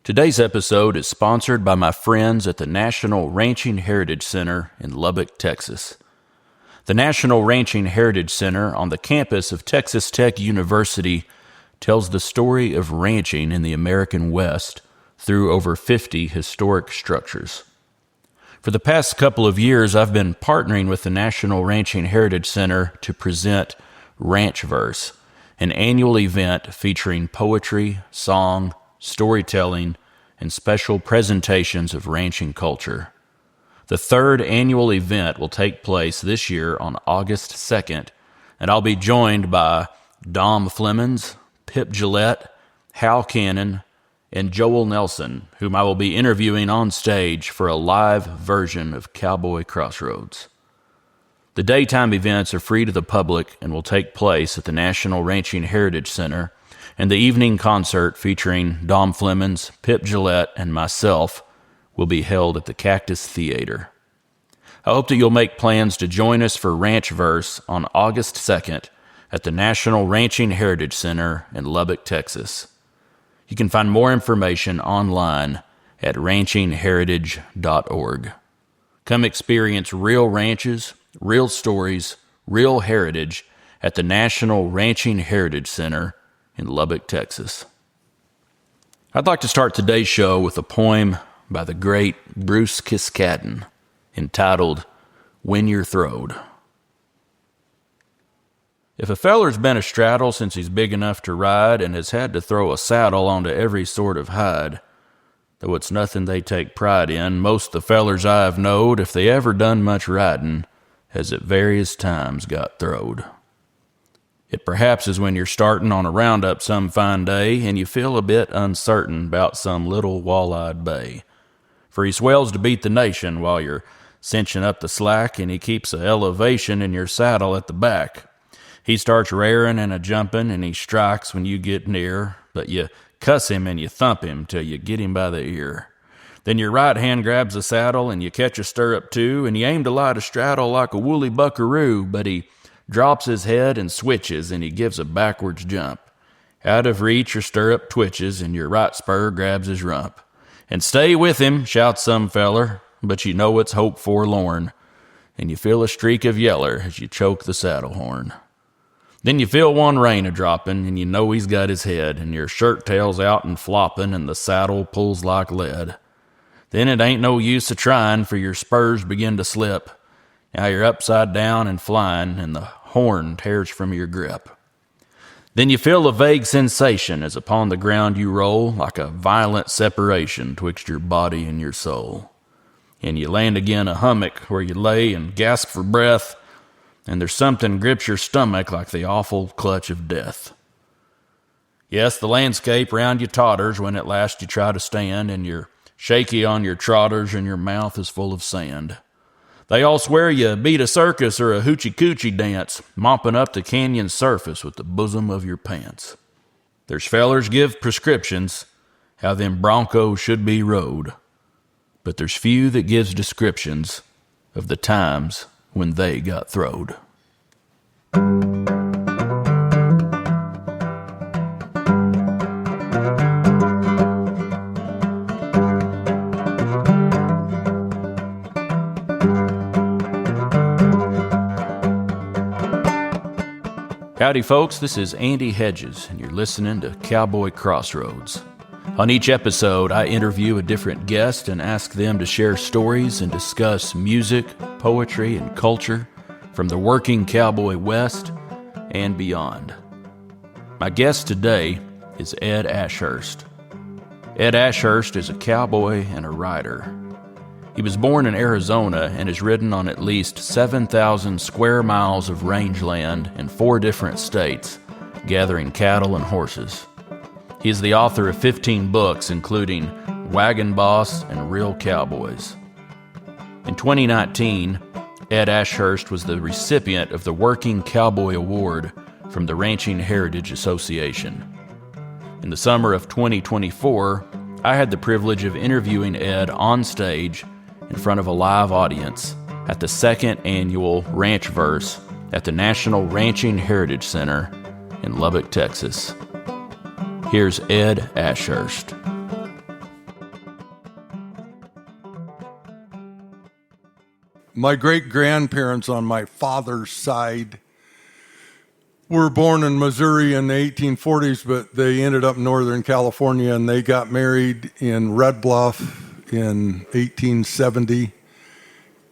Today's episode is sponsored by my friends at the National Ranching Heritage Center in Lubbock, Texas. The National Ranching Heritage Center on the campus of Texas Tech University tells the story of ranching in the American West through over 50 historic structures. For the past couple of years, I've been partnering with the National Ranching Heritage Center to present Ranchverse, an annual event featuring poetry, song, storytelling, and special presentations of ranching culture. The third annual event will take place this year on August 2nd, and I'll be joined by Dom Flemons, Pip Gillette, Hal Cannon, and Joel Nelson, whom I will be interviewing on stage for a live version of Cowboy Crossroads. The daytime events are free to the public and will take place at the National Ranching Heritage Center, and the evening concert featuring Dom Flemons, Pip Gillette, and myself will be held at the Cactus Theater. I hope that you'll make plans to join us for Ranchverse on August 2nd at the National Ranching Heritage Center in Lubbock, Texas. You can find more information online at ranchingheritage.org. Come experience real ranches, real stories, real heritage at the National Ranching Heritage Center in Lubbock, Texas. I'd like to start today's show with a poem by the great Bruce Kiskadden entitled, When You're Throwed. If a feller's been astraddle since he's big enough to ride and has had to throw a saddle onto every sort of hide, though it's nothing they take pride in, most the fellers I've knowed, if they ever done much riding, has at various times got throwed. It perhaps is when you're starting on a roundup some fine day and you feel a bit uncertain about some little wall-eyed bay. For he swells to beat the nation while you're cinching up the slack, and he keeps a elevation in your saddle at the back. He starts raring and a-jumping, and he strikes when you get near, but you cuss him and you thump him till you get him by the ear. Then your right hand grabs the saddle and you catch a stirrup too, and you aim to light a straddle like a woolly buckaroo, but he drops his head and switches, and he gives a backwards jump. Out of reach, your stirrup twitches, and your right spur grabs his rump. And stay with him, shouts some feller, but you know it's hope forlorn, and you feel a streak of yeller as you choke the saddle horn. Then you feel one rein a-droppin', and you know he's got his head, and your shirt tail's out and floppin', and the saddle pulls like lead. Then it ain't no use a tryin', for your spurs begin to slip. Now you're upside down and flying, and the horn tears from your grip. Then you feel a vague sensation as upon the ground you roll, like a violent separation twixt your body and your soul. And you land again a hummock where you lay and gasp for breath, and there's something grips your stomach like the awful clutch of death. Yes, the landscape round you totters when at last you try to stand, and you're shaky on your trotters and your mouth is full of sand. They all swear you beat a circus or a hoochie-coochie dance, mopping up the canyon surface with the bosom of your pants. There's fellers give prescriptions how them broncos should be rode, but there's few that gives descriptions of the times when they got throwed. Howdy folks, this is Andy Hedges, and you're listening to Cowboy Crossroads. On each episode, I interview a different guest and ask them to share stories and discuss music, poetry, and culture from the working cowboy West and beyond. My guest today is Ed Ashurst. Ed Ashurst is a cowboy and a writer. He was born in Arizona and has ridden on at least 7,000 square miles of rangeland in 4 different states, gathering cattle and horses. He is the author of 15 books, including Wagon Boss and Real Cowboys. In 2019, Ed Ashurst was the recipient of the Working Cowboy Award from the Ranching Heritage Association. In the summer of 2024, I had the privilege of interviewing Ed on stage in front of a live audience at the 2nd annual Ranchverse at the National Ranching Heritage Center in Lubbock, Texas. Here's Ed Ashurst. My great-grandparents on my father's side were born in Missouri in the 1840s, but they ended up in Northern California, and they got married in Red Bluff in 1870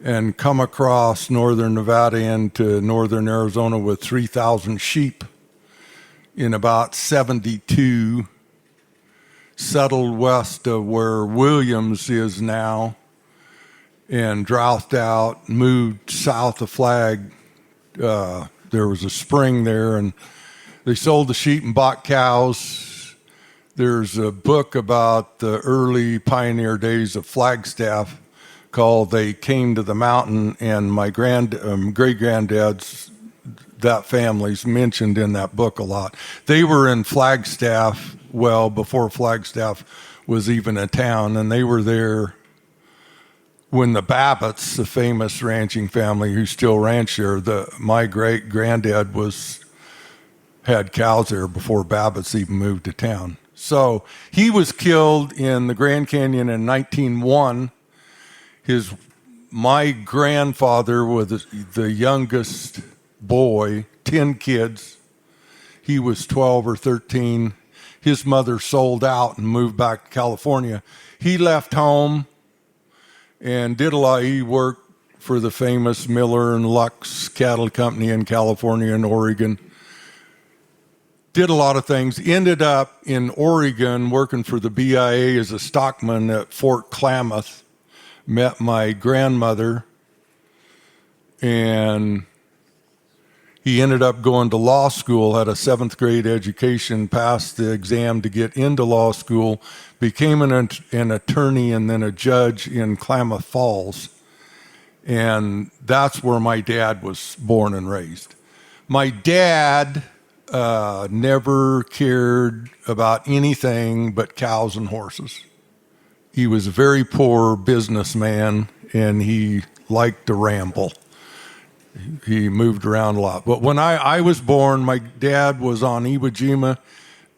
and come across northern Nevada into northern Arizona with 3,000 sheep in about 72, settled west of where Williams is now, and drouthed out, moved south of Flag. There was a spring there, and they sold the sheep and bought cows. There's a book about the early pioneer days of Flagstaff called They Came to the Mountain, and my great-granddad's, that family's mentioned in that book a lot. They were in Flagstaff, well, before Flagstaff was even a town, and they were there when the Babbitts, the famous ranching family who still ranch there, my great-granddad had cows there before Babbitts even moved to town. So he was killed in the Grand Canyon in 1901. My grandfather was the youngest boy, 10 kids. He was 12 or 13. His mother sold out and moved back to California. He left home and did a lot. He worked for the famous Miller and Lux Cattle Company in California and Oregon. Did a lot of things. Ended up in Oregon working for the BIA as a stockman at Fort Klamath. Met my grandmother, and he ended up going to law school, had a 7th grade education, passed the exam to get into law school, became an attorney and then a judge in Klamath Falls. And that's where my dad was born and raised. My dad never cared about anything but cows and horses. He was a very poor businessman, and he liked to ramble. He moved around a lot. But when I was born, my dad was on Iwo Jima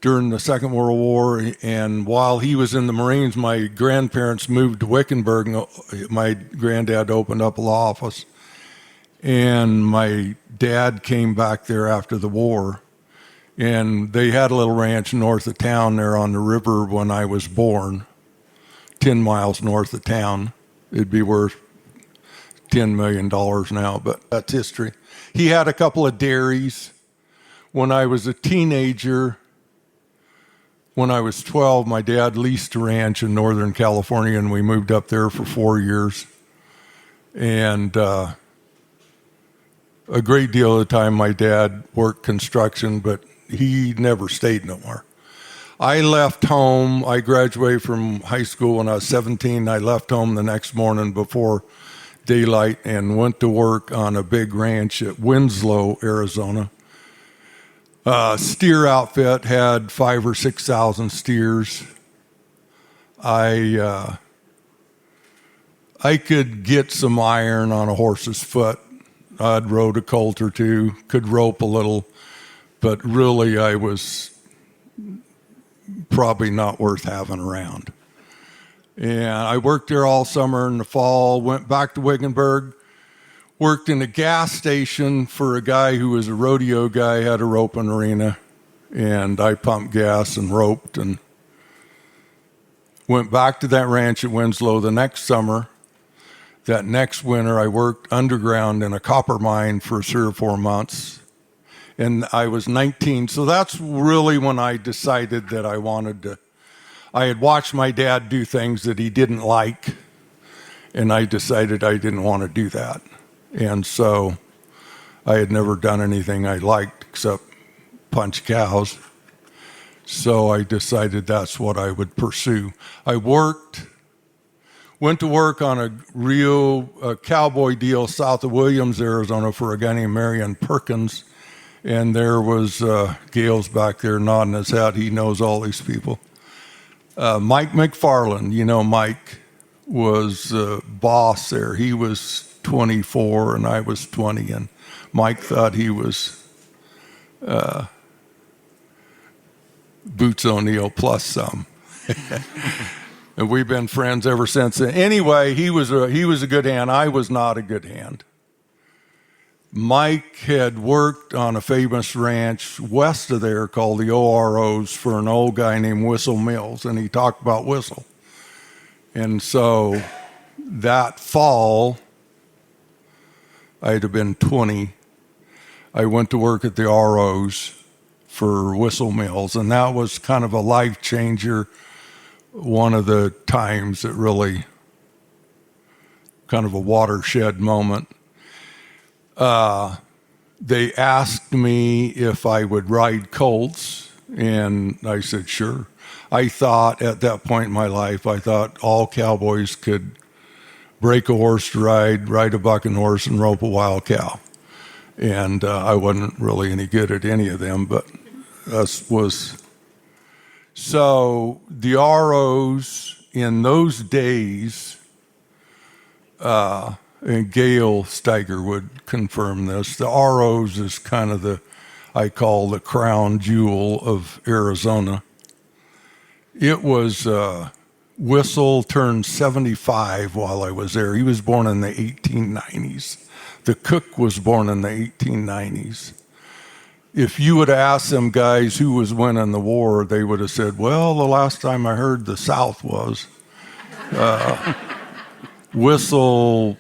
during the Second World War, and while he was in the Marines, my grandparents moved to Wickenburg. My granddad opened up a law office, and my dad came back there after the war, and they had a little ranch north of town there on the river when I was born, 10 miles north of town. It'd be worth $10 million now, but that's history. He had a couple of dairies. When I was a teenager, when I was 12, my dad leased a ranch in Northern California, and we moved up there for 4 years. And a great deal of the time, my dad worked construction, but he never stayed nowhere. I left home. I graduated from high school when I was 17. I left home the next morning before daylight and went to work on a big ranch at Winslow, Arizona. Steer outfit had 5,000 or 6,000 steers. I could get some iron on a horse's foot. I'd rode a colt or two, could rope a little, but really I was probably not worth having around. And I worked there all summer in the fall, went back to Wickenburg, worked in a gas station for a guy who was a rodeo guy, had a roping arena, and I pumped gas and roped, and went back to that ranch at Winslow the next summer. That next winter, I worked underground in a copper mine for 3 or 4 months, and I was 19. So that's really when I decided that I wanted to. I had watched my dad do things that he didn't like, and I decided I didn't want to do that. And so I had never done anything I liked except punch cows. So I decided that's what I would pursue. I went to work on a real cowboy deal south of Williams, Arizona for a guy named Marion Perkins. And there was Gale's back there nodding his head. He knows all these people. Mike McFarland, Mike was boss there. He was 24 and I was 20, and Mike thought he was Boots O'Neill plus some. And we've been friends ever since. Anyway, he was a good hand. I was not a good hand. Mike had worked on a famous ranch west of there called the OROs for an old guy named Whistle Mills, and he talked about Whistle. And so that fall, I'd have been 20, I went to work at the ROs for Whistle Mills, and that was kind of a life changer. One of the times that really kind of a watershed moment. They asked me if I would ride colts, and I said, sure. I thought at that point in my life, I thought all cowboys could break a horse to ride a bucking horse, and rope a wild cow. And I wasn't really any good at any of them, but us was. So the ROs in those days, and Gail Steiger would confirm this, the ROs is kind of I call the crown jewel of Arizona. It was, Whistle turned 75 while I was there. He was born in the 1890s. The cook was born in the 1890s. If you would ask them guys who was winning the war, they would have said, well, the last time I heard the South was. Whistle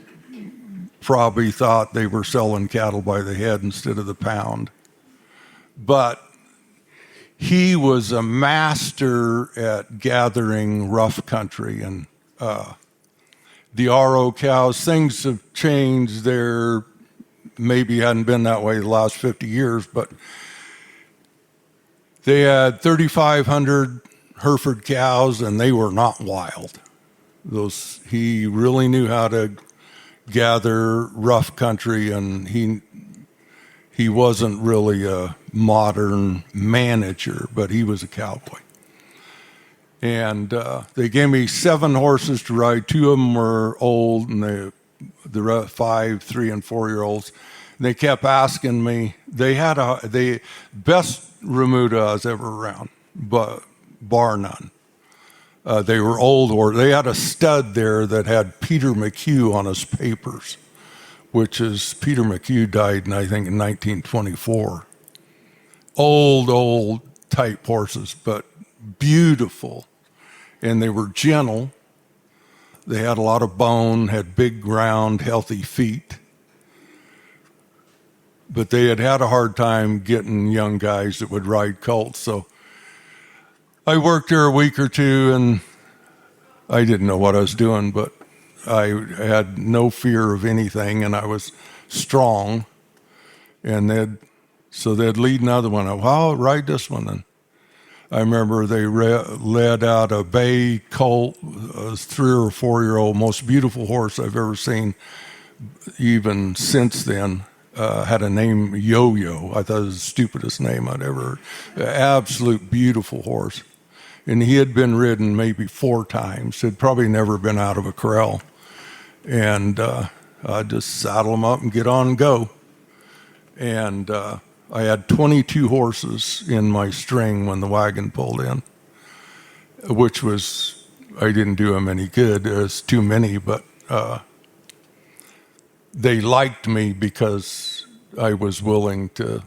probably thought they were selling cattle by the head instead of the pound. But he was a master at gathering rough country. And the RO cows, things have changed there. Maybe hadn't been that way the last 50 years, but they had 3,500 Hereford cows, and they were not wild. He really knew how to gather rough country, and he wasn't really a modern manager, but he was a cowboy. And they gave me 7 horses to ride. 2 of them were old, and the 5, 3, and 4-year-olds. They kept asking me. They had the best remuda I was ever around, but bar none. They were old horses. They had a stud there that had Peter McHugh on his papers, which is Peter McHugh died, I think, in 1924. Old type horses, but beautiful, and they were gentle. They had a lot of bone, had big, round, healthy feet. But they had a hard time getting young guys that would ride colts. So I worked there a week or two, and I didn't know what I was doing, but I had no fear of anything, and I was strong. And they'd lead another one. Well, I'll ride this one then. I remember they led out a bay colt, a 3 or 4-year-old, most beautiful horse I've ever seen, even since then. Had a name, Yo-Yo. I thought it was the stupidest name I'd ever heard. Absolute beautiful horse. And he had been ridden maybe 4 times. Had probably never been out of a corral. And I'd just saddle him up and get on and go. And I had 22 horses in my string when the wagon pulled in, which was, I didn't do them any good. There's too many, but they liked me because I was willing to.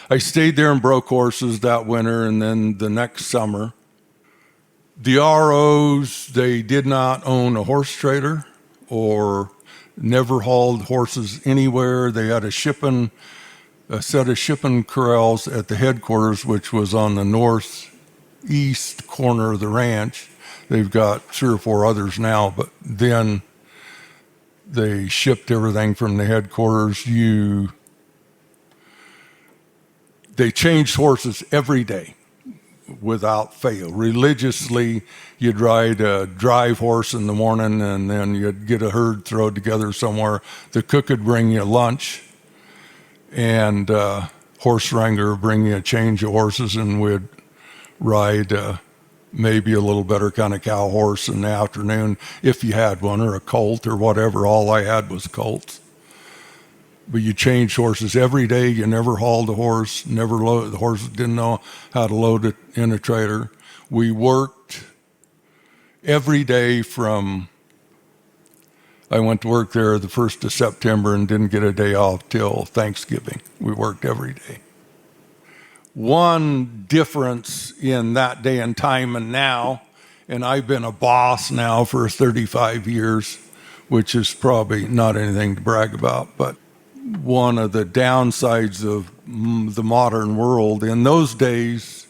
I stayed there and broke horses that winter, and then the next summer. The ROs, they did not own a horse trailer or never hauled horses anywhere. They had a set of shipping corrals at the headquarters, which was on the northeast corner of the ranch. They've got 3 or 4 others now, but then they shipped everything from the headquarters. They changed horses every day without fail. Religiously, you'd ride a drive horse in the morning, and then you'd get a herd thrown together somewhere. The cook would bring you lunch, and horse wrangler would bring you a change of horses, and we'd ride maybe a little better kind of cow horse in the afternoon, if you had one, or a colt or whatever. All I had was colts. But you changed horses every day. You never hauled a horse, never loaded. The horse didn't know how to load it in a trailer. We worked every day I went to work there the 1st of September and didn't get a day off till Thanksgiving. We worked every day. One difference in that day and time and now, and I've been a boss now for 35 years, which is probably not anything to brag about, but one of the downsides of the modern world, in those days,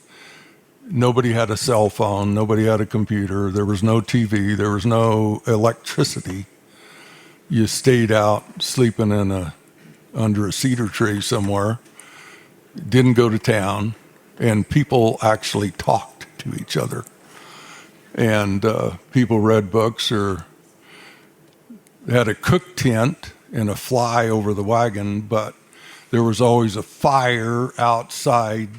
nobody had a cell phone, nobody had a computer, there was no TV, there was no electricity. You stayed out sleeping under a cedar tree somewhere, didn't go to town, and people actually talked to each other. And people read books or had a cook tent and a fly over the wagon, but there was always a fire outside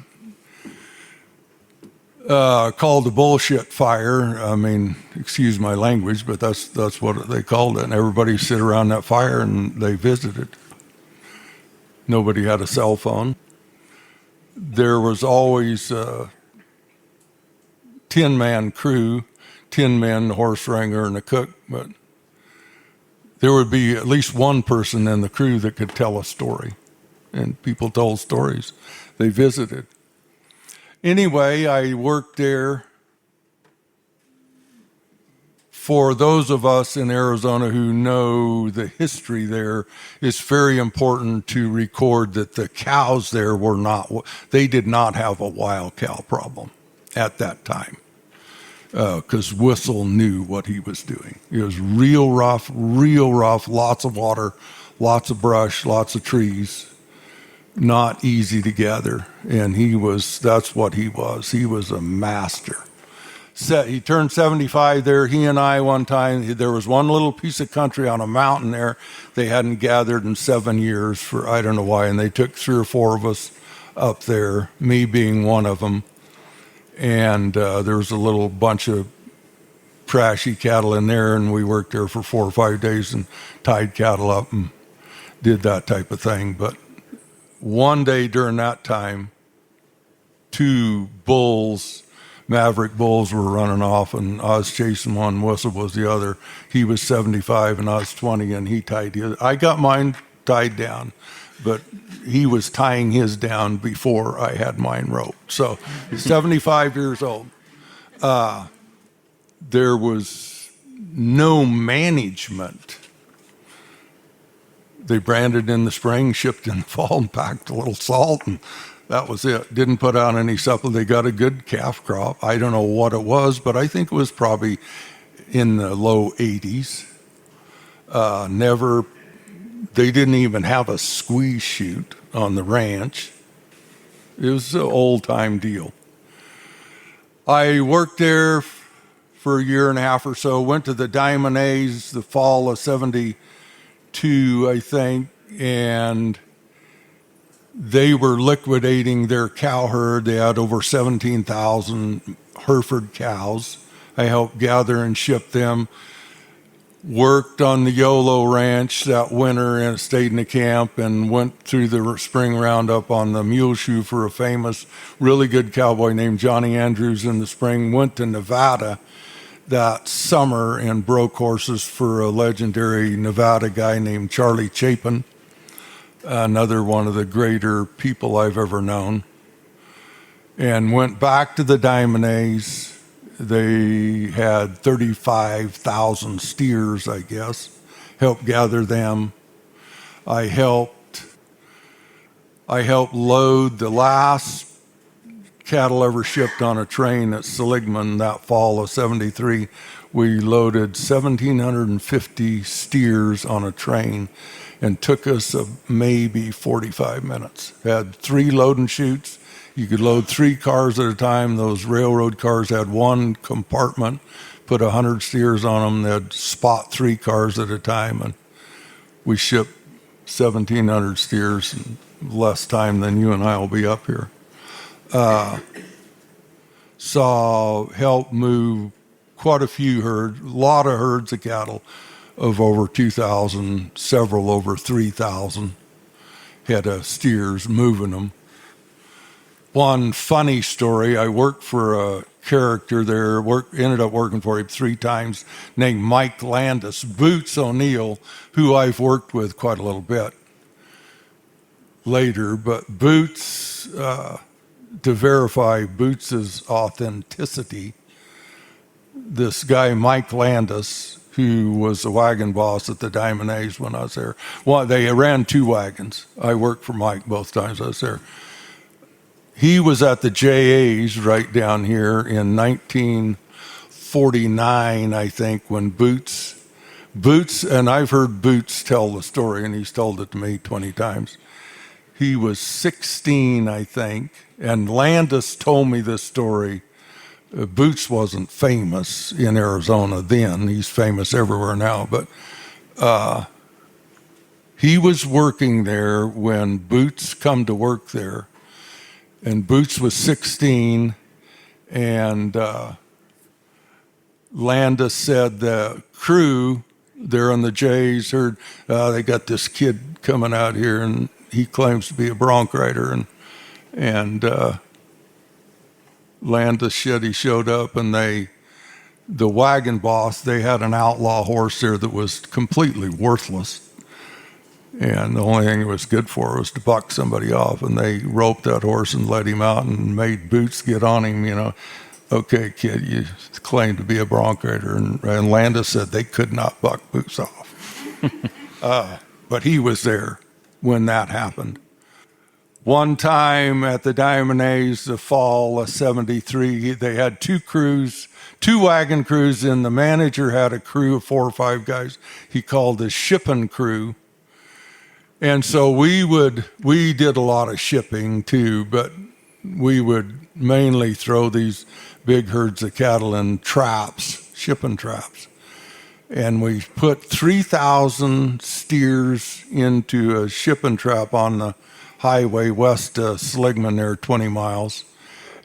called the bullshit fire. I mean, excuse my language, but that's what they called it. And everybody sit around that fire and they visited. Nobody had a cell phone. There was always a 10-man crew, 10 men, the horse wrangler and the cook, but there would be at least one person in the crew that could tell a story. And people told stories. They visited. Anyway, I worked there. For those of us in Arizona who know the history there, it's very important to record that the cows there they did not have a wild cow problem at that time, because Whistle knew what he was doing. It was real rough, lots of water, lots of brush, lots of trees, not easy to gather. And that's what he was. He was a master. He turned 75 there. He and I, one time, there was one little piece of country on a mountain there they hadn't gathered in 7 years for I don't know why, and they took 3 or 4 of us up there, me being one of them. And there was a little bunch of trashy cattle in there, and we worked there for 4 or 5 days and tied cattle up and did that type of thing. But one day during that time, 2 bulls, maverick bulls, were running off, and I was chasing one, Whistle was the other. He was 75 and I was 20, and he tied his. I got mine tied down, but he was tying his down before I had mine roped. So 75 years old. There was no management. They branded in the spring, shipped in the fall, and packed a little salt, and that was it. Didn't put out any supplement. They got a good calf crop. I don't know what it was, but I think it was probably in the low 80s. They didn't even have a squeeze chute on the ranch. It was an old-time deal. I worked there for a year and a half or so, went to the Diamond A's the fall of 72, I think, and they were liquidating their cow herd. They had over 17,000 Hereford cows. I helped gather and ship them. Worked on the YOLO Ranch that winter and stayed in the camp, and went through the spring roundup on the mule shoe for a famous, really good cowboy named Johnny Andrews in the spring. Went to Nevada that summer and broke horses for a legendary Nevada guy named Charlie Chapin, another one of the greater people I've ever known. And went back to the Diamond A's. They had 35,000 steers, I guess. Helped gather them. I helped load the last cattle ever shipped on a train at Seligman that fall of 73. We loaded 1,750 steers on a train, and took us maybe 45 minutes. Had 3 loading chutes. You could load 3 cars at a time. Those railroad cars had 1 compartment, put 100 steers on them. They'd spot 3 cars at a time, and we shipped 1,700 steers in less time than you and I will be up here. Helped move quite a few herds, a lot of herds of cattle of over 2,000, several over 3,000 head of steers, moving them. One funny story, I worked for a character there, ended up working for him 3 times, named Mike Landis, Boots O'Neill, who I've worked with quite a little bit later. But Boots, to verify Boots's authenticity, this guy Mike Landis, who was the wagon boss at the Diamond A's when I was there. Well, they ran 2 wagons. I worked for Mike both times I was there. He was at the JA's right down here in 1949, I think, when Boots, and I've heard Boots tell the story, and he's told it to me 20 times. He was 16, I think, and Landis told me this story. Boots wasn't famous in Arizona then. He's famous everywhere now. But he was working there when Boots come to work there. And Boots was 16. And Landis said the crew there on the Jays heard they got this kid coming out here, and he claims to be a bronc rider. And Landis said he showed up, and the wagon boss, they had an outlaw horse there that was completely worthless. And the only thing it was good for was to buck somebody off. And they roped that horse and let him out and made Boots get on him, Okay, kid, you claim to be a bronc rider. And Landis said they could not buck Boots off. But he was there when that happened. One time at the Diamond A's, the fall of 73, they had 2 wagon crews, and the manager had a crew of 4 or 5 guys he called the shipping crew. And so we did a lot of shipping too, but we would mainly throw these big herds of cattle in traps, shipping traps. And we put 3,000 steers into a shipping trap on the highway west of Seligman there, 20 miles.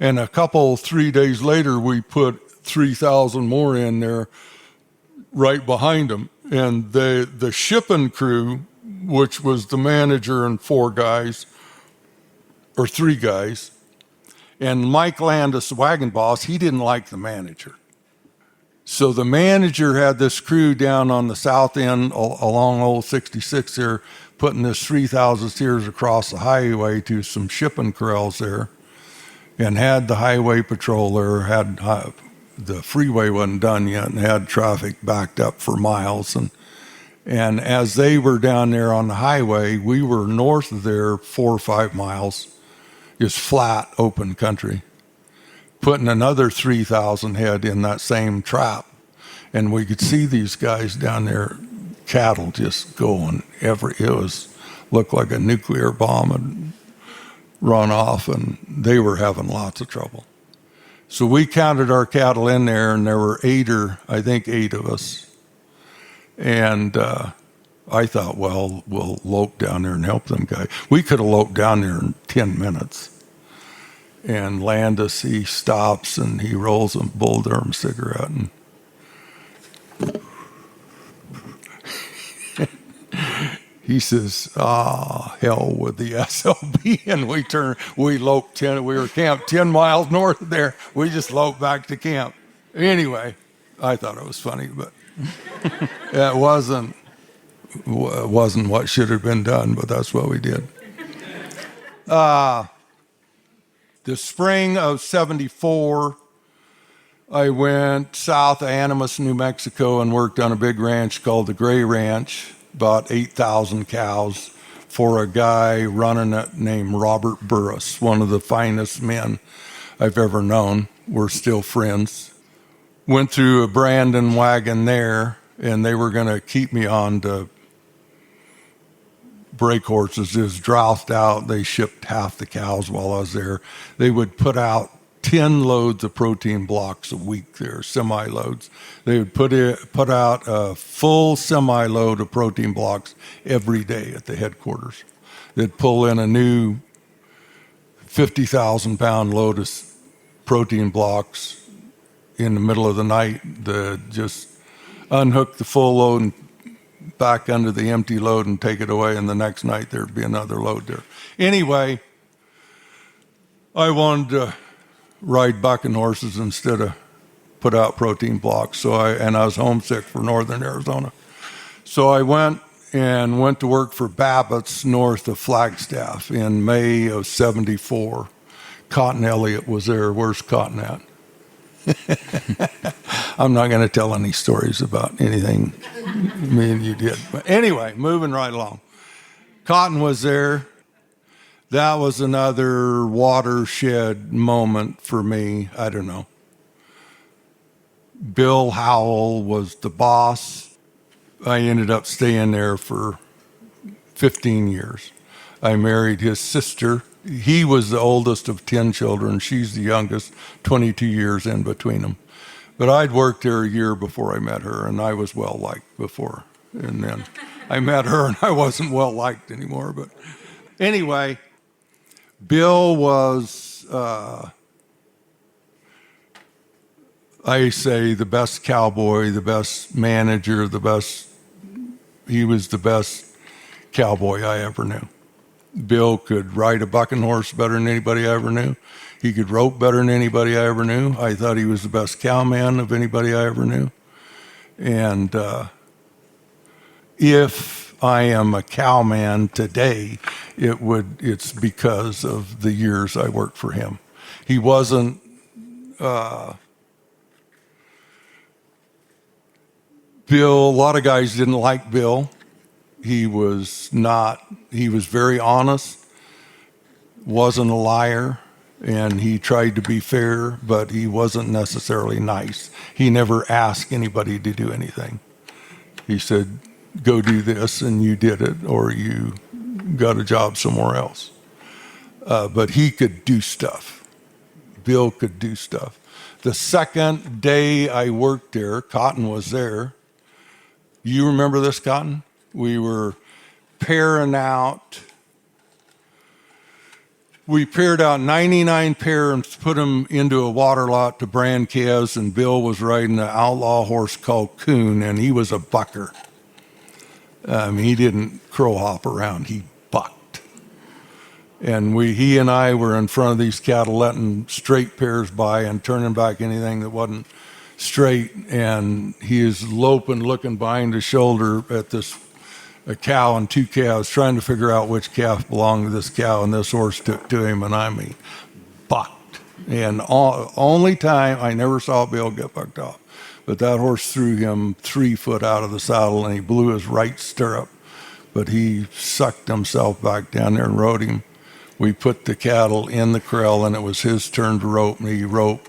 And 3 days later, we put 3,000 more in there right behind them. And the shipping crew, which was the manager and 4 guys, or 3 guys, and Mike Landis, the wagon boss, he didn't like the manager. So the manager had this crew down on the south end along Old 66 there, putting this 3,000 steers across the highway to some shipping corrals there, and had the highway patrol there, the freeway wasn't done yet, and had traffic backed up for miles. And as they were down there on the highway, we were north of there 4 or 5 miles, just flat, open country, putting another 3,000 head in that same trap. And we could see these guys down there, cattle just going looked like a nuclear bomb had run off, and they were having lots of trouble. So we counted our cattle in there, and there were 8 of us. And I thought, well, we'll lope down there and help them guys. We could have loped down there in 10 minutes. And Landis, he stops and he rolls a Bull Durham cigarette, and he says, hell with the SLB. And we loped we were camped 10 miles north of there. We just loped back to camp. Anyway, I thought it was funny, but it wasn't what should have been done, but that's what we did. The spring of 74, I went south of Animas, New Mexico, and worked on a big ranch called the Gray Ranch, about 8,000 cows, for a guy running it named Robert Burris, one of the finest men I've ever known. We're still friends. Went through a Brandon wagon there, and they were going to keep me on to break horses. It was drought out. They shipped half the cows while I was there. They would put out 10 loads of protein blocks a week there, semi-loads. They would put out a full semi-load of protein blocks every day at the headquarters. They'd pull in a new 50,000-pound load of protein blocks in the middle of the night. Just unhook the full load and back under the empty load and take it away, and the next night there'd be another load there. Anyway, I wanted to ride bucking horses instead of put out protein blocks. I was homesick for northern Arizona. So I went to work for Babbitt's north of Flagstaff in May of '74. Cotton Elliott was there. Where's Cotton at? I'm not going to tell any stories about anything me and you did. But anyway, moving right along. Cotton was there. That was another watershed moment for me. I don't know. Bill Howell was the boss. I ended up staying there for 15 years. I married his sister. He was the oldest of 10 children. She's the youngest, 22 years in between them. But I'd worked there a year before I met her, and I was well-liked before. And then I met her, and I wasn't well-liked anymore. But anyway, Bill was, I say, the best cowboy, the best manager, he was the best cowboy I ever knew. Bill could ride a bucking horse better than anybody I ever knew. He could rope better than anybody I ever knew. I thought he was the best cowman of anybody I ever knew. And if I am a cowman today, it's because of the years I worked for him. He wasn't Bill, a lot of guys didn't like Bill. He was very honest, wasn't a liar, and he tried to be fair, but he wasn't necessarily nice. He never asked anybody to do anything. He said, go do this, and you did it, or you got a job somewhere else. But he could do stuff. Bill could do stuff. The second day I worked there, Cotton was there. You remember this, Cotton? We were pairing out. We paired out 99 pairs and put them into a water lot to brand calves, and Bill was riding an outlaw horse called Coon, and he was a bucker. He didn't crow hop around, he bucked. And he and I were in front of these cattle letting straight pairs by and turning back anything that wasn't straight, and he is loping, looking behind his shoulder at a cow and two calves, trying to figure out which calf belonged to this cow, and this horse took to him, and bucked. And only time, I never saw Bill get bucked off, but that horse threw him 3 foot out of the saddle, and he blew his right stirrup, but he sucked himself back down there and rode him. We put the cattle in the corral, and it was his turn to rope, and he roped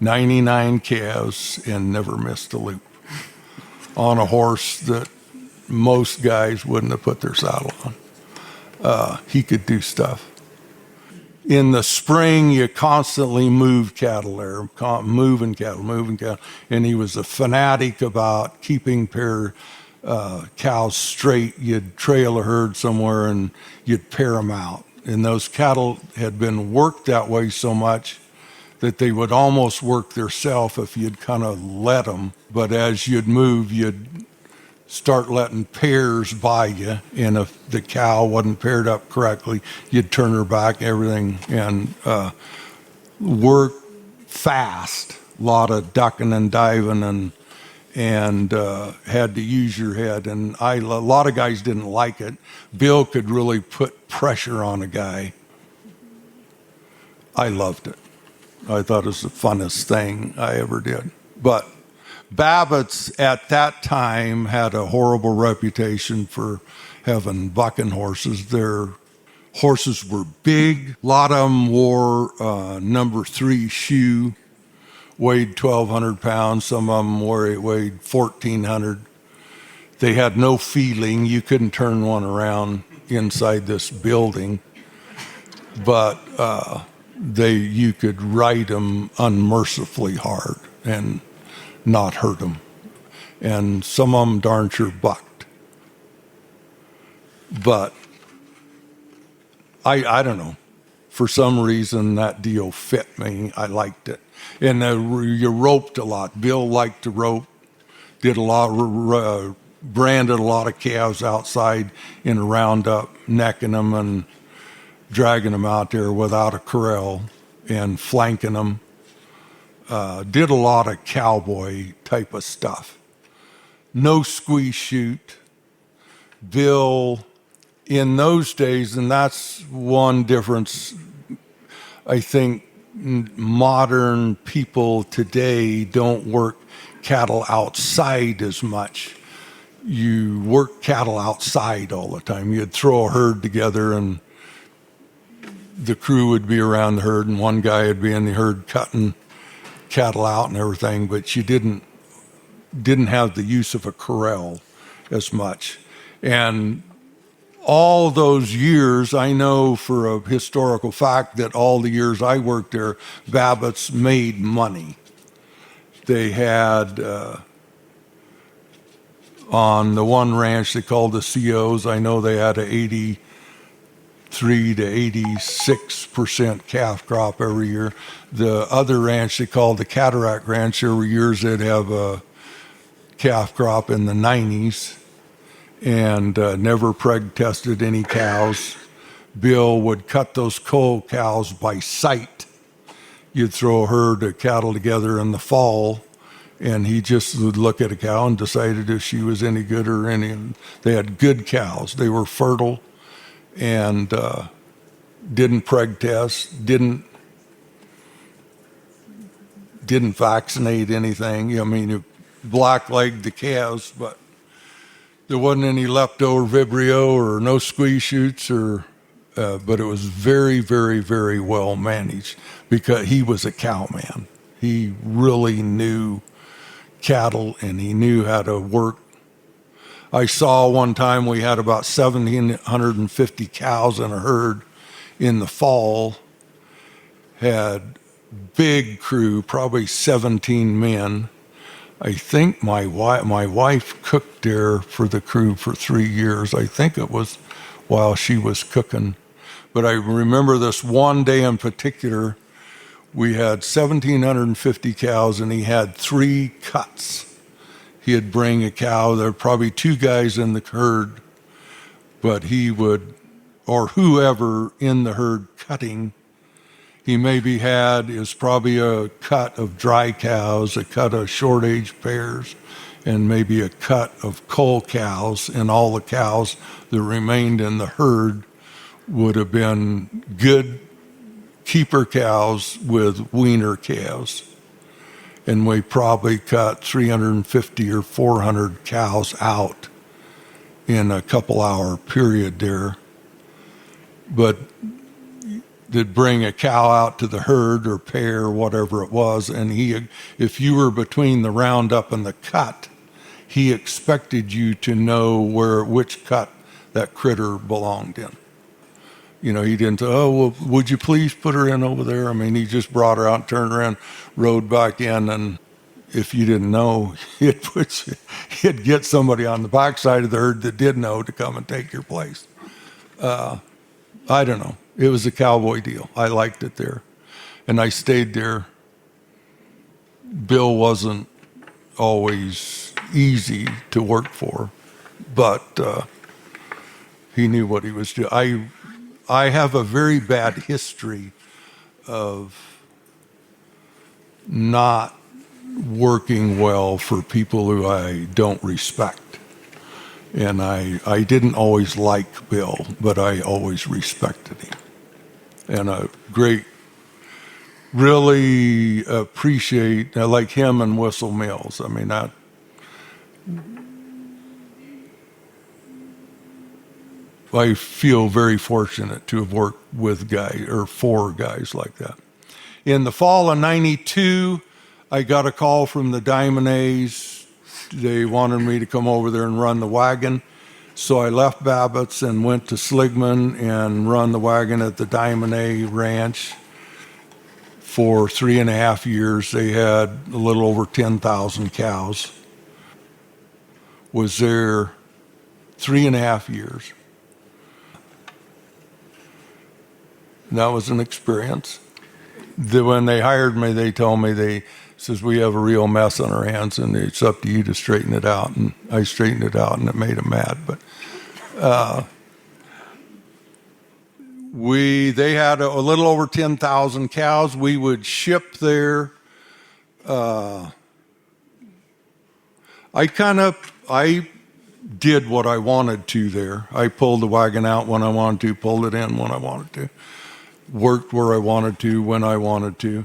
99 calves and never missed a loop on a horse that most guys wouldn't have put their saddle on. He could do stuff. In the spring, you constantly moved cattle there, moving cattle. And he was a fanatic about keeping cows straight. You'd trail a herd somewhere and you'd pair them out. And those cattle had been worked that way so much that they would almost work theirself if you'd kind of let them. But as you'd move, you'd start letting pairs by you, and if the cow wasn't paired up correctly, you'd turn her back, everything, and work fast. A lot of ducking and diving, and had to use your head. And a lot of guys didn't like it. Bill could really put pressure on a guy. I loved it. I thought it was the funnest thing I ever did. But Babbitt's at that time had a horrible reputation for having bucking horses. Their horses were big. A lot of them wore number 3 shoe, weighed 1,200 pounds. Some of them weighed 1,400. They had no feeling. You couldn't turn one around inside this building. But you could ride them unmercifully hard and not hurt them. And some of them darn sure bucked. But I don't know. For some reason, that deal fit me. I liked it. And you roped a lot. Bill liked to rope. Did a lot, branded a lot of calves outside in a roundup, necking them and dragging them out there without a corral. and flanking them. Did a lot of cowboy type of stuff. No squeeze shoot. Bill, in those days, and that's one difference, I think modern people today don't work cattle outside as much. You work cattle outside all the time. You'd throw a herd together and the crew would be around the herd and one guy would be in the herd cutting cattle out and everything, but you didn't have the use of a corral as much. And all those years, I know for a historical fact that all the years I worked there, Babbitt's made money. They had, on the one ranch they called the COs, I know they had a 83 to 86% calf crop every year. The other ranch they called the Cataract Ranch, there were years they'd have a calf crop in the 90s and never preg tested any cows. Bill would cut those cull cows by sight. You'd throw a herd of cattle together in the fall, and he just would look at a cow and decided if she was any good or any. They had good cows. They were fertile, and didn't preg test, didn't vaccinate anything. I mean, you black-legged the calves, but there wasn't any leftover Vibrio or no squeeze shoots, or but it was very, very, very well managed because he was a cowman. He really knew cattle and he knew how to work. I saw one time we had about 1,750 cows in a herd in the fall, had big crew, probably 17 men. I think my wife cooked there for the crew for 3 years. I think it was while she was cooking. But I remember this one day in particular, we had 1,750 cows and he had 3 cuts. He'd bring a cow, there were probably 2 guys in the herd, but he would, or whoever in the herd cutting, he maybe had is probably a cut of dry cows, a cut of short-age pairs, and maybe a cut of cull cows, and all the cows that remained in the herd would have been good keeper cows with weaner calves. And we probably cut 350 or 400 cows out in a couple-hour period there. But they'd bring a cow out to the herd or pair, whatever it was, and if you were between the roundup and the cut, he expected you to know which cut that critter belonged in. You know, he didn't say, oh, well, would you please put her in over there? I mean, he just brought her out, turned around, rode back in, and if you didn't know, he'd get somebody on the backside of the herd that did know to come and take your place. I don't know. It was a cowboy deal. I liked it there. And I stayed there. Bill wasn't always easy to work for, but he knew what he was doing. I have a very bad history of not working well for people who I don't respect. And I didn't always like Bill, but I always respected him. And really appreciate, I like him and Whistle Mills. I mean, I feel very fortunate to have worked with guys, or for guys like that. In the fall of '92, I got a call from the Diamond A's. They wanted me to come over there and run the wagon. So I left Babbitt's and went to Sligman and run the wagon at the Diamond A Ranch for 3.5 years. They had a little over 10,000 cows. Was there 3.5 years. And that was an experience. When they hired me, they told me, says, we have a real mess on our hands and it's up to you to straighten it out. And I straightened it out and it made them mad. But They had a little over 10,000 cows. We would ship there. I did what I wanted to there. I pulled the wagon out when I wanted to, pulled it in when I wanted to, worked where I wanted to, when I wanted to.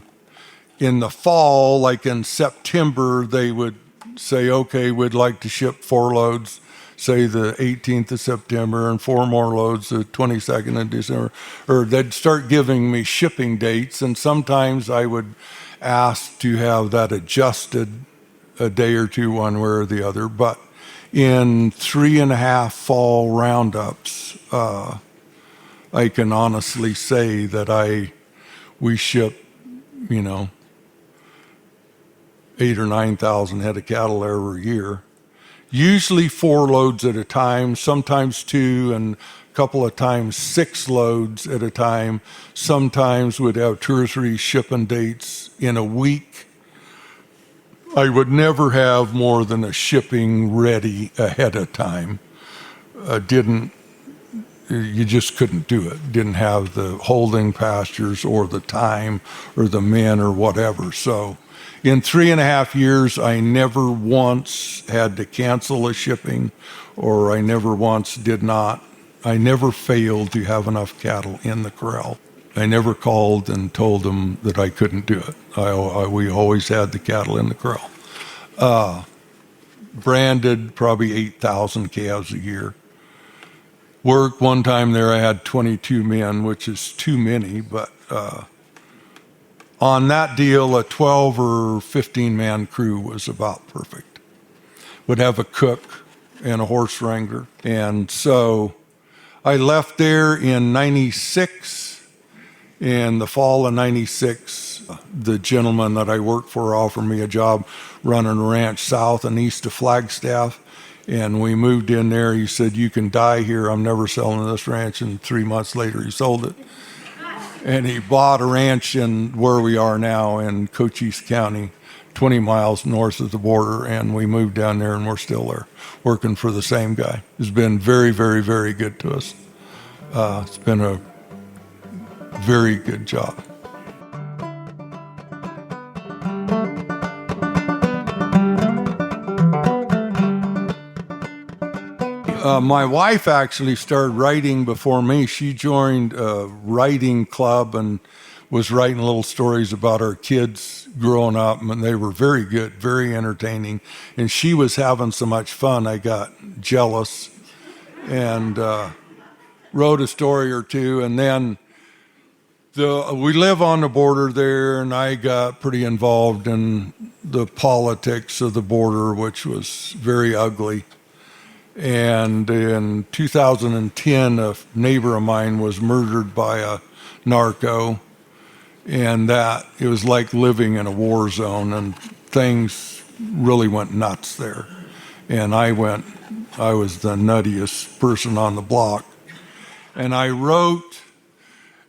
In the fall, like in September, they would say, okay, we'd like to ship 4 loads, say the 18th of September, and 4 more loads the 22nd of December. Or they'd start giving me shipping dates, and sometimes I would ask to have that adjusted a day or two one way or the other. But in 3.5 fall roundups, I can honestly say that we ship, 8,000 or 9,000 head of cattle every year. Usually 4 loads at a time, sometimes 2, and a couple of times 6 loads at a time. Sometimes we'd have 2 or 3 shipping dates in a week. I would never have more than a shipping ready ahead of time. You just couldn't do it. Didn't have the holding pastures or the time or the men or whatever. So in 3.5 years, I never once had to cancel a shipping, or I never failed to have enough cattle in the corral. I never called and told them that I couldn't do it. We always had the cattle in the corral. Branded probably 8,000 calves a year. Work one time there, I had 22 men, which is too many, but on that deal, a 12 or 15 man crew was about perfect. Would have a cook and a horse wrangler. And so I left there in 96. In the fall of 96, the gentleman that I worked for offered me a job running a ranch south and east of Flagstaff. And we moved in there. He said, you can die here. I'm never selling this ranch. And 3 months later, he sold it. And he bought a ranch in where we are now in Cochise County, 20 miles north of the border. And we moved down there, and we're still there, working for the same guy. He's been very, very, very good to us. It's been a very good job. My wife actually started writing before me. She joined a writing club and was writing little stories about our kids growing up, and they were very good, very entertaining. And she was having so much fun, I got jealous and wrote a story or two. And then we live on the border there, and I got pretty involved in the politics of the border, which was very ugly. And in 2010, a neighbor of mine was murdered by a narco, and that it was like living in a war zone, and things really went nuts there. And I was the nuttiest person on the block. And I wrote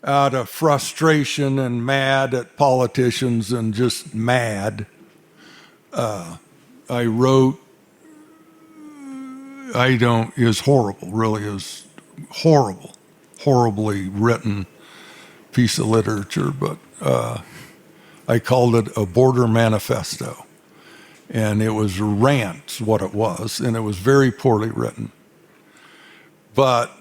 out of frustration and mad at politicians and just mad. I wrote, it was horrible, really. It was horribly written piece of literature, but I called it a border manifesto. And it was rants, what it was, and it was very poorly written. But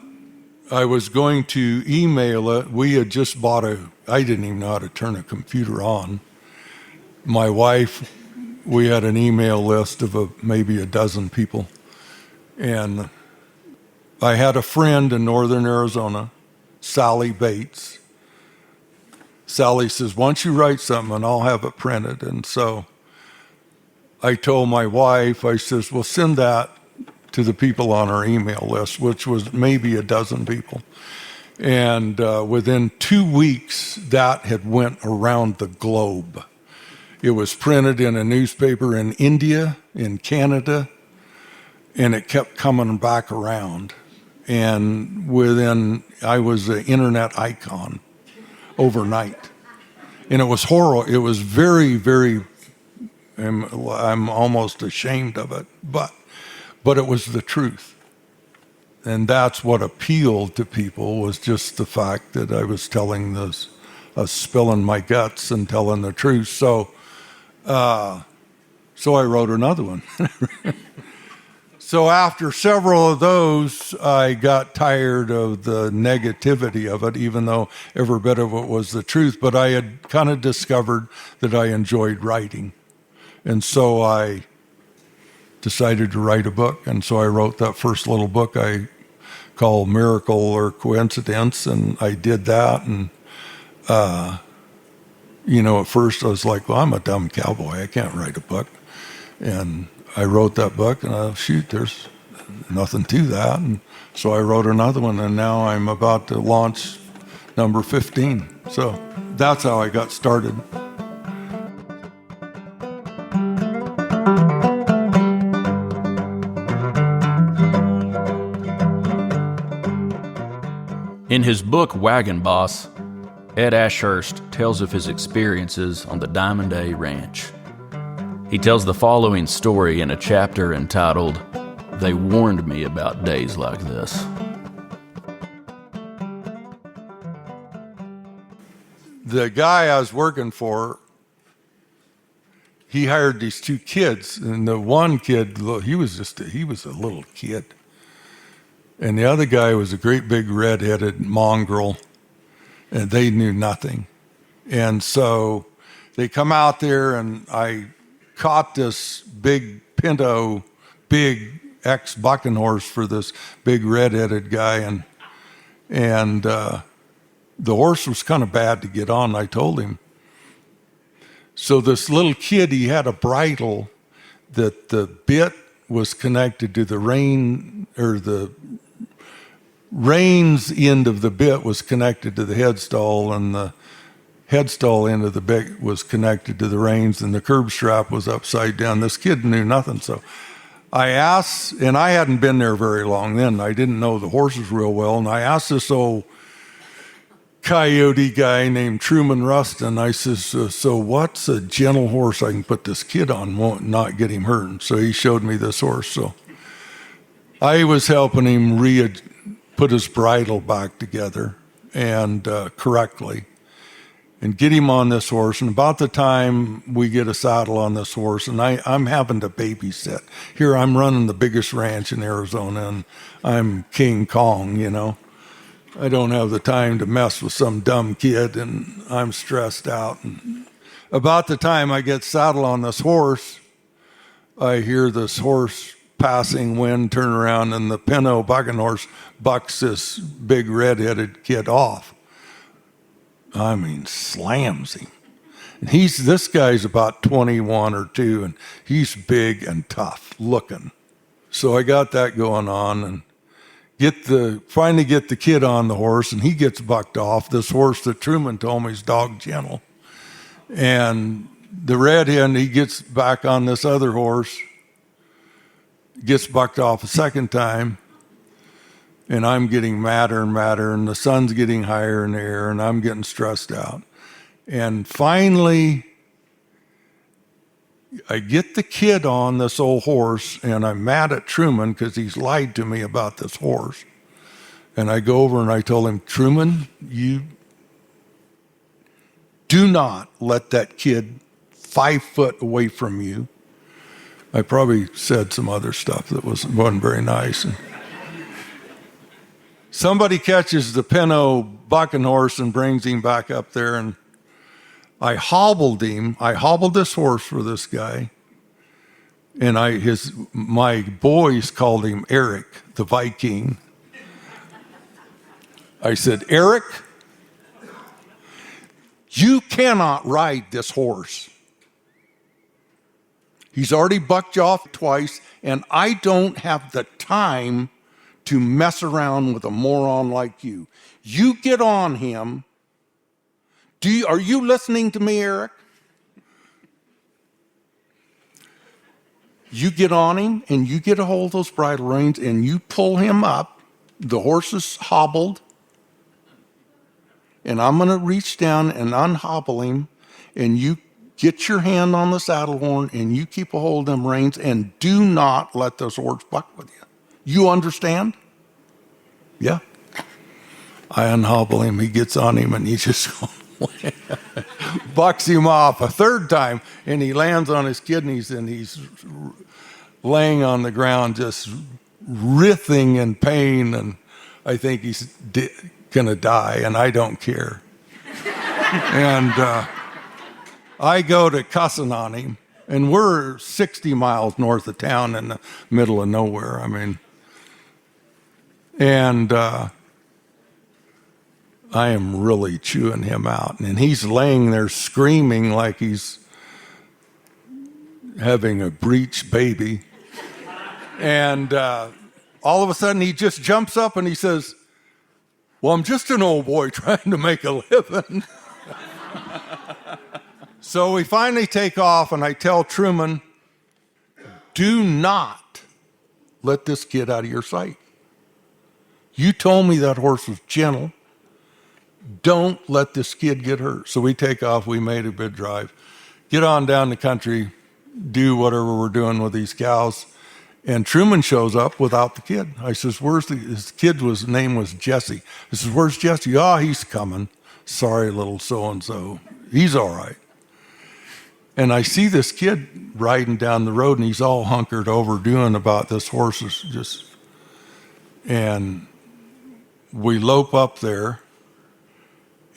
I was going to email it. We had just bought I didn't even know how to turn a computer on. My wife, we had an email list of maybe a dozen people. And I had a friend in northern Arizona, Sally Bates. Sally says, why don't you write something and I'll have it printed? And so I told my wife, I says, well, send that to the people on our email list, which was maybe a dozen people. And within 2 weeks, that had went around the globe. It was printed in a newspaper in India, in Canada, and it kept coming back around. And I was an internet icon overnight. And it was horrible. It was very, very, I'm almost ashamed of it, but it was the truth. And that's what appealed to people, was just the fact that I was telling this, spilling my guts and telling the truth. So I wrote another one. So after several of those, I got tired of the negativity of it, even though every bit of it was the truth. But I had kind of discovered that I enjoyed writing. And so I decided to write a book. And so I wrote that first little book I called Miracle or Coincidence. And I did that. And, at first I was like, well, I'm a dumb cowboy. I can't write a book. And I wrote that book, and there's nothing to that. And so I wrote another one, and now I'm about to launch number 15. So that's how I got started. In his book, Wagon Boss, Ed Ashurst tells of his experiences on the Diamond A Ranch. He tells the following story in a chapter entitled, "They Warned Me About Days Like This." The guy I was working for, he hired these two kids, and the one kid, he was a little kid. And the other guy was a great big red-headed mongrel, and they knew nothing. And so they come out there, and I caught this big pinto, big ex-bucking horse for this big red-headed guy, and the horse was kind of bad to get on, I told him. So this little kid, he had a bridle that the bit was connected to the rein, or the reins end of the bit was connected to the headstall, and the headstall end of the bit was connected to the reins, and the curb strap was upside down. This kid knew nothing. So I asked, and I hadn't been there very long then. I didn't know the horses real well. And I asked this old coyote guy named Truman Rustin, I says, so what's a gentle horse I can put this kid on, won't not get him hurt? And so he showed me this horse. So I was helping him put his bridle back together and correctly, and get him on this horse. And about the time we get a saddle on this horse, and I'm having to babysit. Here I'm running the biggest ranch in Arizona, and I'm King Kong, I don't have the time to mess with some dumb kid, and I'm stressed out. And about the time I get saddled on this horse, I hear this horse passing wind turn around, and the pinto bucking horse bucks this big red-headed kid off. I mean, slams him. And this guy's about 21 or 2, and he's big and tough looking. So I got that going on, and finally get the kid on the horse, and he gets bucked off. This horse that Truman told me is dog gentle. And the redhead, he gets back on this other horse, gets bucked off a second time, and I'm getting madder and madder, and the sun's getting higher in the air, and I'm getting stressed out. And finally, I get the kid on this old horse, and I'm mad at Truman because he's lied to me about this horse. And I go over and I told him, Truman, you do not let that kid 5 foot away from you. I probably said some other stuff that wasn't very nice. And somebody catches the pinto bucking horse and brings him back up there, and I hobbled him. I hobbled this horse for this guy, and my boys called him Eric, the Viking. I said, Eric, you cannot ride this horse. He's already bucked you off twice, and I don't have the time to mess around with a moron like you. You get on him. Are you listening to me, Eric? You get on him, and you get a hold of those bridle reins, and you pull him up. The horse is hobbled, and I'm going to reach down and unhobble him, and you get your hand on the saddle horn, and you keep a hold of them reins, and do not let this horse buck with you. You understand? Yeah. I unhobble him. He gets on him, and he just bucks him off a third time, and he lands on his kidneys, and he's laying on the ground just writhing in pain, and I think he's going to die, and I don't care. And I go to cussing on him, and we're 60 miles north of town in the middle of nowhere. I mean, and I am really chewing him out. And he's laying there screaming like he's having a breech baby. And all of a sudden he just jumps up and he says, "Well, I'm just an old boy trying to make a living." So we finally take off, and I tell Truman, "Do not let this kid out of your sight. You told me that horse was gentle. Don't let this kid get hurt." So we take off. We made a good drive. Get on down the country, do whatever we're doing with these cows. And Truman shows up without the kid. I says, "Where's his kid name was Jesse." I says, "Where's Jesse?" "Oh, he's coming. Sorry, little so-and-so. He's all right." And I see this kid riding down the road, and he's all hunkered over doing about this horse is just, and we lope up there,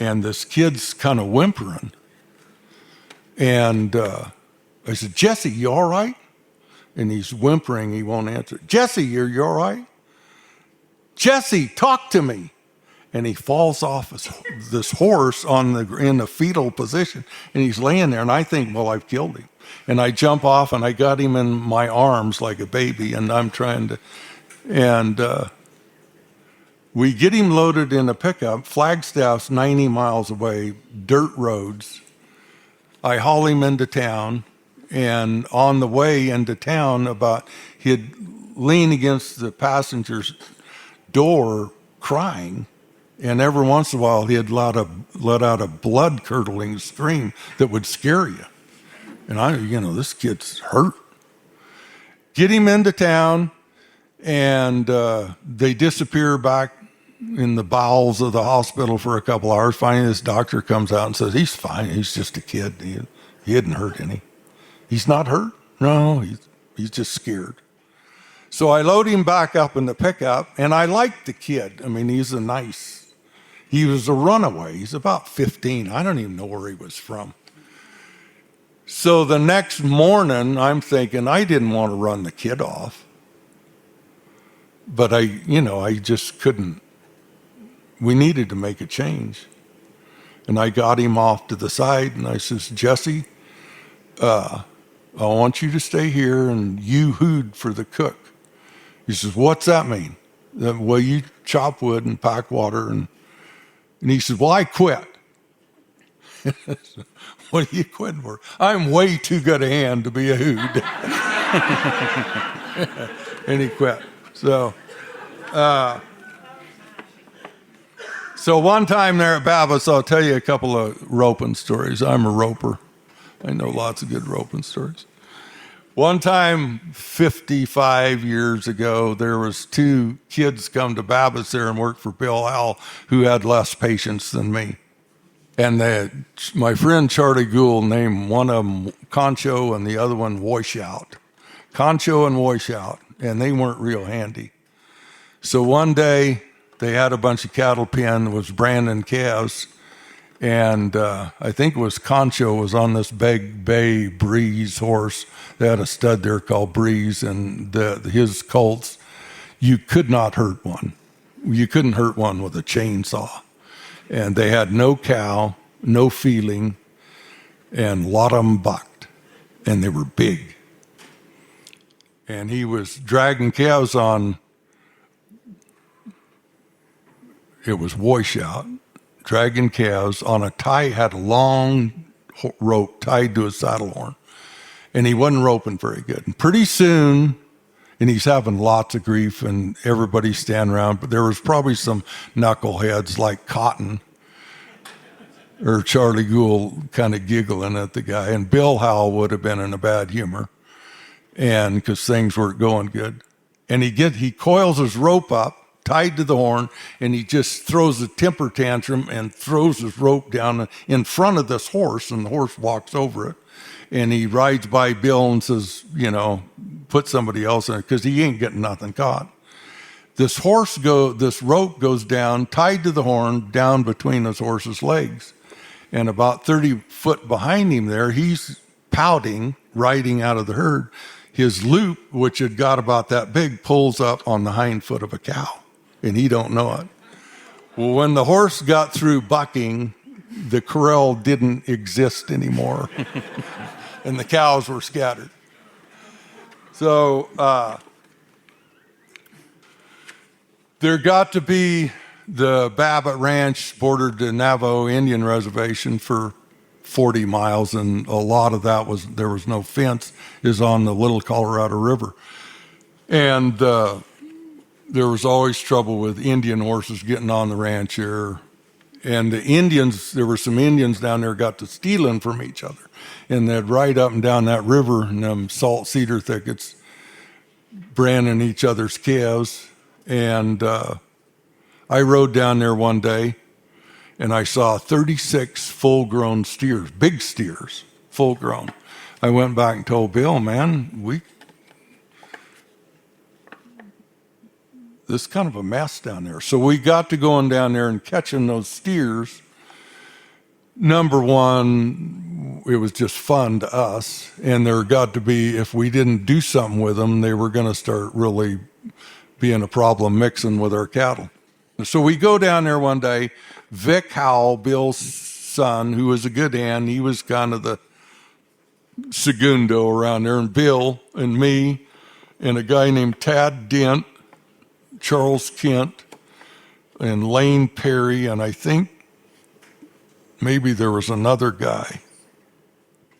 and this kid's kind of whimpering. And I said, "Jesse, you all right?" And he's whimpering, he won't answer. "Jesse, you all right? Jesse, talk to me." And he falls off this horse in a fetal position, and he's laying there, and I think, well, I've killed him. And I jump off, and I got him in my arms like a baby, and I'm trying to, and we get him loaded in a pickup. Flagstaff's 90 miles away, dirt roads. I haul him into town, and on the way into town, he'd lean against the passenger's door crying, and every once in a while he'd let out a blood-curdling scream that would scare you. And this kid's hurt. Get him into town, and they disappear back in the bowels of the hospital for a couple hours. Finally, this doctor comes out and says, "He's fine. He's just a kid. He hadn't hurt any." "He's not hurt?" "No, he's just scared." So I load him back up in the pickup, and I like the kid. I mean, he was a runaway. He's about 15. I don't even know where he was from. So the next morning, I'm thinking I didn't want to run the kid off. But I just couldn't. We needed to make a change. And I got him off to the side, and I says, "Jesse, I want you to stay here and you hood for the cook." He says, "What's that mean?" "Well, you chop wood and pack water." And he says, "Well, I quit." "What are you quitting for?" "I'm way too good a hand to be a hood." And he quit. So one time there at Babbitt's, I'll tell you a couple of roping stories. I'm a roper. I know lots of good roping stories. One time, 55 years ago, there was two kids come to Babbitt's there and worked for Bill Howell who had less patience than me. And my friend Charlie Gould named one of them Concho and the other one Washout. Concho and Washout, and they weren't real handy. So one day, they had a bunch of cattle pen, was branding calves, and I think it was Concho was on this big bay Breeze horse. They had a stud there called Breeze, and his colts, you could not hurt one. You couldn't hurt one with a chainsaw. And they had no cow, no feeling, and a lot of them bucked, and they were big. And he was dragging calves on, it was Washout, dragging calves on had a long rope tied to a saddle horn. And he wasn't roping very good. And pretty soon, and he's having lots of grief, and everybody's standing around, but there was probably some knuckleheads like Cotton or Charlie Gould kind of giggling at the guy. And Bill Howell would have been in a bad humor, and because things weren't going good. And he coils his rope up tied to the horn, and he just throws a temper tantrum and throws his rope down in front of this horse, and the horse walks over it. And he rides by Bill and says, put somebody else in it, because he ain't getting nothing caught. This rope goes down, tied to the horn, down between his horse's legs. And about 30 foot behind him there, he's pouting, riding out of the herd. His loop, which had got about that big, pulls up on the hind foot of a cow, and he don't know it. Well, when the horse got through bucking, the corral didn't exist anymore, and the cows were scattered. So there got to be the Babbitt Ranch bordered the Navajo Indian Reservation for 40 miles, and a lot of that there was no fence, is on the Little Colorado River. And there was always trouble with Indian horses getting on the ranch here. And the Indians, there were some Indians down there got to stealing from each other. And they'd ride up and down that river in them salt cedar thickets, branding each other's calves. And I rode down there one day, and I saw 36 full-grown steers, big steers, full-grown. I went back and told Bill, man, this is kind of a mess down there. So we got to going down there and catching those steers. Number one, it was just fun to us, and there got to be, if we didn't do something with them, they were going to start really being a problem mixing with our cattle. So we go down there one day. Vic Howell, Bill's son, who was a good hand, he was kind of the segundo around there, and Bill and me and a guy named Tad Dent, Charles Kent, and Lane Perry, and I think maybe there was another guy.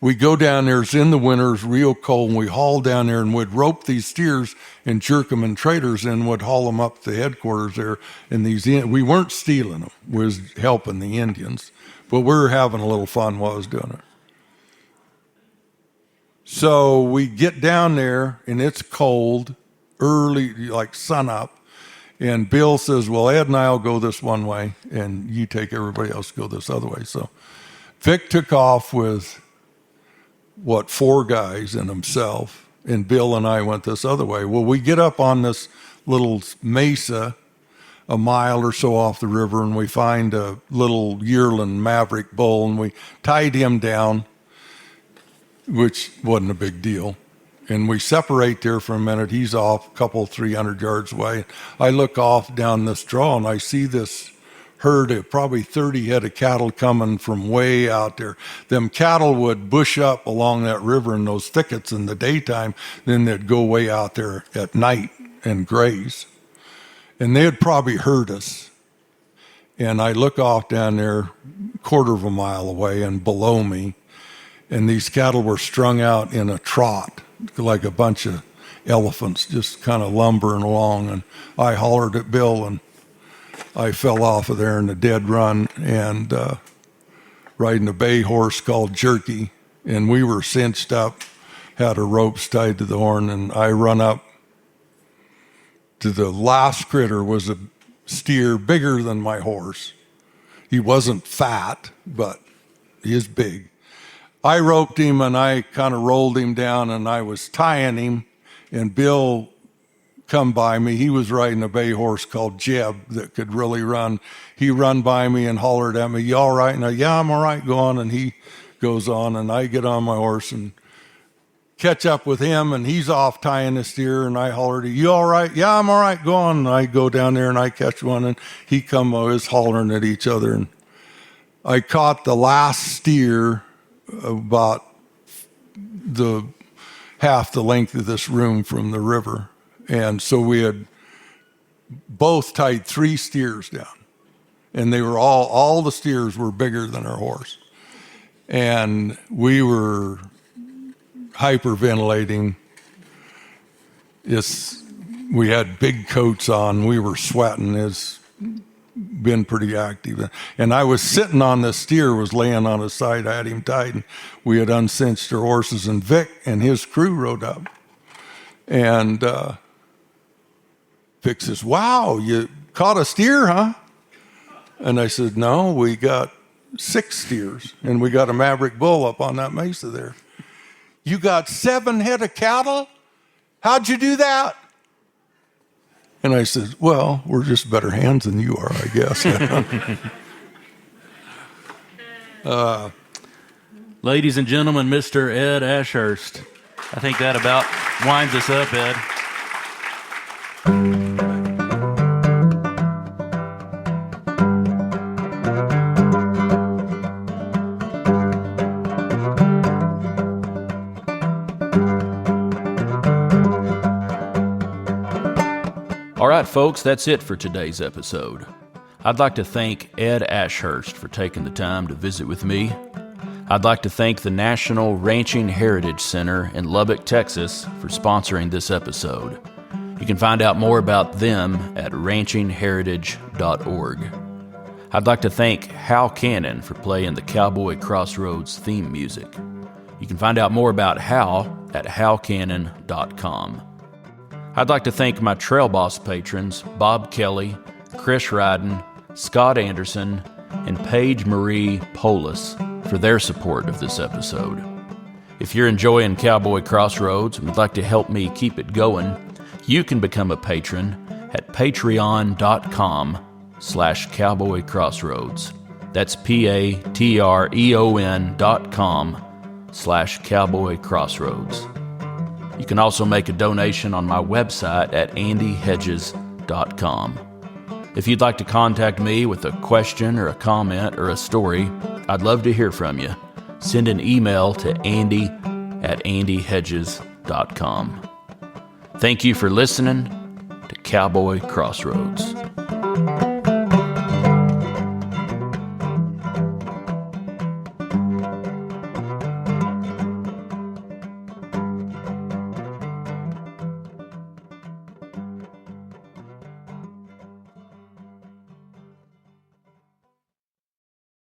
We go down there, it's in the winter, it's real cold, and we haul down there and would rope these steers and jerk them in trailers and would haul them up to headquarters there. And we weren't stealing them, we was helping the Indians, but we were having a little fun while I was doing it. So we get down there, and it's cold, early, like sunup, and Bill says, well, Ed and I will go this one way, and you take everybody else to go this other way. So Vic took off with 4 guys and himself, and Bill and I went this other way. Well, we get up on this little mesa a mile or so off the river, and we find a little yearling maverick bull, and we tied him down, which wasn't a big deal. And we separate there for a minute. He's off a couple, 300 yards away. I look off down this draw, and I see this herd of probably 30 head of cattle coming from way out there. Them cattle would bush up along that river in those thickets in the daytime, then they'd go way out there at night and graze. And they'd probably herd us. And I look off down there, quarter of a mile away and below me, and these cattle were strung out in a trot, like a bunch of elephants, just kind of lumbering along. And I hollered at Bill, and I fell off of there in a dead run, and riding a bay horse called Jerky, and we were cinched up, had our ropes tied to the horn, and I run up to the last critter. Was a steer bigger than my horse. He wasn't fat, but he is big. I roped him, and I kind of rolled him down, and I was tying him, and Bill come by me. He was riding a bay horse called Jeb that could really run. He run by me and hollered at me, you all right? And I, yeah, I'm all right, go on. And he goes on, and I get on my horse and catch up with him, and he's off tying the steer, and I hollered, you all right? Yeah, I'm all right, go on. And I go down there, and I catch one, and he come, was hollering at each other. And I caught the last steer about half the length of this room from the river. And so we had both tied 3 steers down, and they were all the steers were bigger than our horse. And we were hyperventilating. We had big coats on. We were sweating. It's been pretty active. And I was sitting on the steer, was laying on his side. I had him tied, and we had uncinched our horses, and Vic and his crew rode up. And Vic says, wow, caught a steer, huh? And I said, no, we got 6 steers, and we got a Maverick bull up on that mesa there. You got 7 head of cattle? How'd you do that? And I said, well, we're just better hands than you are, I guess. Ladies and gentlemen, Mr. Ed Ashurst. I think that about winds us up, Ed. All right, folks, that's it for today's episode. I'd like to thank Ed Ashurst for taking the time to visit with me. I'd like to thank the National Ranching Heritage Center in Lubbock, Texas, for sponsoring this episode. You can find out more about them at ranchingheritage.org. I'd like to thank Hal Cannon for playing the Cowboy Crossroads theme music. You can find out more about Hal at halcannon.com. I'd like to thank my Trail Boss patrons, Bob Kelly, Chris Ryden, Scott Anderson, and Paige Marie Polis for their support of this episode. If you're enjoying Cowboy Crossroads and would like to help me keep it going, you can become a patron at patreon.com/Cowboy Crossroads. That's patreon.com/Cowboy Crossroads. You can also make a donation on my website at andyhedges.com. If you'd like to contact me with a question or a comment or a story, I'd love to hear from you. Send an email to andy@andyhedges.com. Thank you for listening to Cowboy Crossroads.